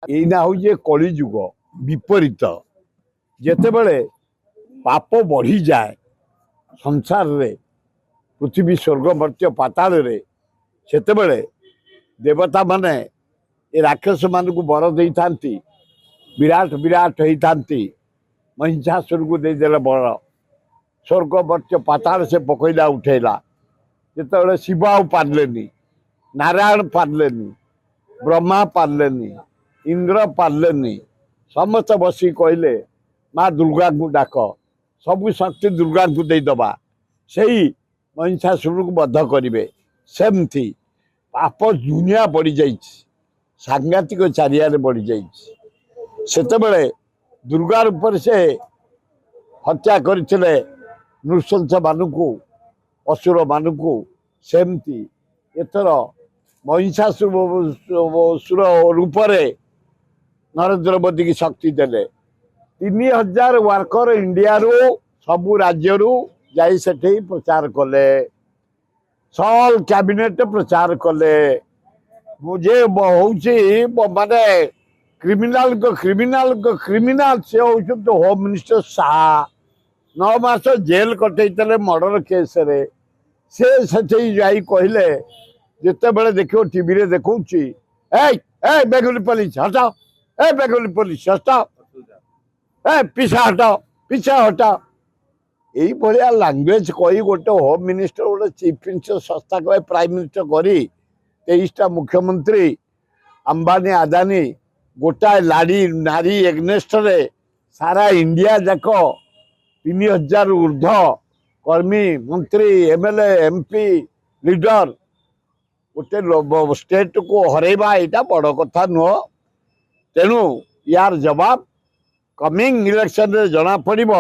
ଏଇନା ହଉଛି କଳି ଯୁଗ ବିପରୀତ ଯେତେବେଳେ ପାପ ବଢ଼ିଯାଏ ସଂସାରରେ ପୃଥିବୀ ସ୍वर्ଗ ମର୍ତ୍ତ୍ୟ ପାତାଳରେ ସେତେବେଳେ ଦେବତା ମାନେ ଏ ରାକ୍ଷସ ମାନଙ୍କୁ ବର ଦେଇଥାନ୍ତି ବିରାଟ ବିରାଟ ହେଇଥାନ୍ତି ମହିଷାସୁରକୁ ଦେଇଦେଲେ ବର ସ୍वर्ଗ ମର୍ତ୍ତ୍ୟ ପାତାଳ ସେ ପକେଇଲା ଉଠେଇଲା ଯେତେବେଳେ ଶିବ ଆଉ ପାରିଲେନି ନାରାୟଣ ପାରିଲେନି ବ୍ରହ୍ମା ପାରିଲେନି ଇନ୍ଦ୍ର ପାରିଲେନି ସମସ୍ତେ ବସି କହିଲେ ମା ଦୁର୍ଗାଙ୍କୁ ଡାକ ସବୁ ଶକ୍ତି ଦୁର୍ଗାଙ୍କୁ ଦେଇଦବା ସେଇ ମହିଷାସୁରକୁ ବଧ କରିବେ ସେମିତି ପାପ ଦୁନିଆ ବଢ଼ିଯାଇଛି ସାଂଘାତିକ ଚାରିଆଡ଼େ ବଢ଼ିଯାଇଛି ସେତେବେଳେ ଦୁର୍ଗା ରୂପରେ ସେ ହତ୍ୟା କରିଥିଲେ ନୃଶଂସ ମାନଙ୍କୁ ଅସୁର ମାନଙ୍କୁ ସେମିତି ଏଥର ମହିଷାସୁର ରୂପରେ ନରେନ୍ଦ୍ର ମୋଦି की शक्ति देले 3000 वर्कर इंडिया रू सबू राज्य रू जाई सेठी प्रचार कले सब कैबिनेट प्रचार कले मुझे होउची माने क्रिमिनल से होउछु होम मिनिस्टर शाह 9 मास जेल कटैतले मर्डर केस रे से सेठी जाई कहले जिते बेले देखो टीवी रे देखौची ए बेंगली पुलिस हटाओ ए बेंगली पुलिस हटाओ ए पीछा हटाओ यही भाया लांगुएज कही गोटे होम मिनिस्टर गोटे चीफ मिनिस्टर संस्था कहे प्राइम मिनिस्टर करी 23टा मुख्यमंत्री अंबानी आदानी गोटाए लाड़ी नारी एग्नेस्ट रे सारा इंडिया जाक 3000 ऊर्ध कर्मी मंत्री एमएलए एमपी लीडर गोटे स्टेट को हरैबा यहाँ बड़ कथा नुह तेणु यार जवाब कमिंग इलेक्शन रे जना पड़िब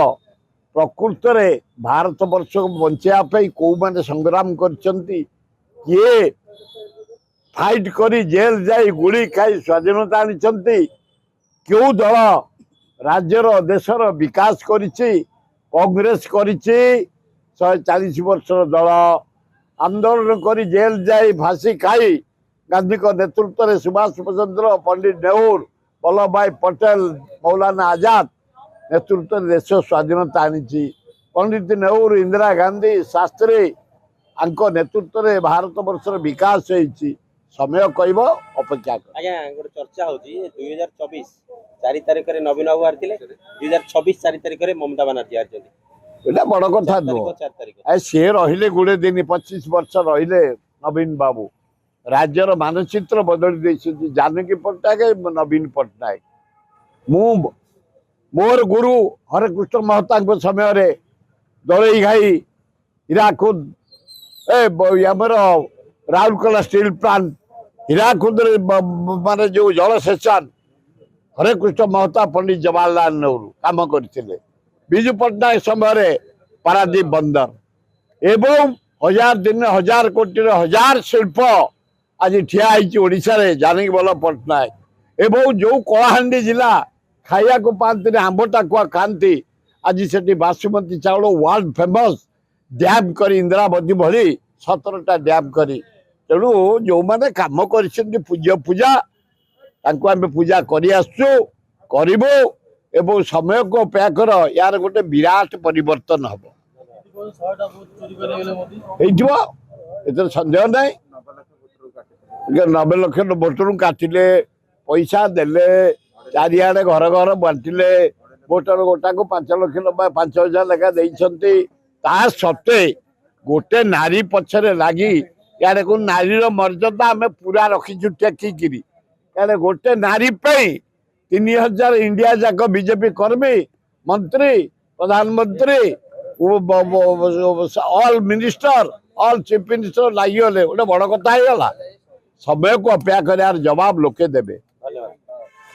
प्रकृत रे भारत वर्ष को बचाई कौ माने संग्राम करछंती किए फाइट करी जेल जाई गुली खाई स्वाधीनता आनिछंती क्यों दल राज्यर देशर विकास करिछि कांग्रेस करिछि 140 वर्षर दल आंदोलन करी जेल जाई फांसी खाई गांधी को नेतृत्व में सुभाष चंद्र पंडित नेहरू वल्लभ भाई पटेल मौलाना आजाद नेतृत्व देश स्वाधीनता आनी पंडित नेहरू इंदिरा गांधी शास्त्री नेतृत्व में भारत वर्षर विकास होती समय कह अपेक्षा आज्ञा गोटे चर्चा होची 2024 4 तारिख रे नवीन बाबू हारथिले 2026 4 तारिख रे ममता बनर्जी हारछथि एटा बड़ कथा नुह सी रहिले गुड़े दिन 25 वर्ष रहिले नवीन बाबू राज्यर मानचित्र बदली देइछथि जानकी पट्टनायक नवीन पट्टनायक मोर गुरु हरेकृष्ण महता समय रे दलई घाई हीराकुद आमर राउरकेला स्टील प्लांट हीराकुद माने जो जलसेचन हरेकृष्ण महता पंडित जवाहरलाल नेहरू काम करथिले विजु पट्टनायक समय पारादीप बंदर एवं 1000 दिन 1000 कोटी 1000 शिल्प आज ठिया ओडिशा रे जानकी वल्लभ पट्टनायक एवं जो कलाहांडी जिला खाइया को पाती आंब टाकुआ खाती आज से बासुमती चाउल वर्ल्ड फेमस डैम कर इंदिरावती भली 17टा डैम करी तेणु जो मैंने कम कर पूजा आम पूजा करूँ समय को अपेक्षा कर यार गोटे विराट परिवर्तन हम सन्देह ना 90 लाख भोटर काटिले पैसा देले चारिआडे घर घर बांटिले भोटर गोटा को 5 लाख 5,000 लेखा देइछंती ता सत्वे गोटे नारी पछरे लागी यारे को नारी मर्यादा आम पूरा रखीचु टेकिकी यारे गोटे नारी पे 3000 इंडिया जाक बीजेपी कर्मी मंत्री प्रधानमंत्री all minister all chief minister लगी गले गोटे बड़ कथा समय को अपेक्षा कर जवाब लोके देवे।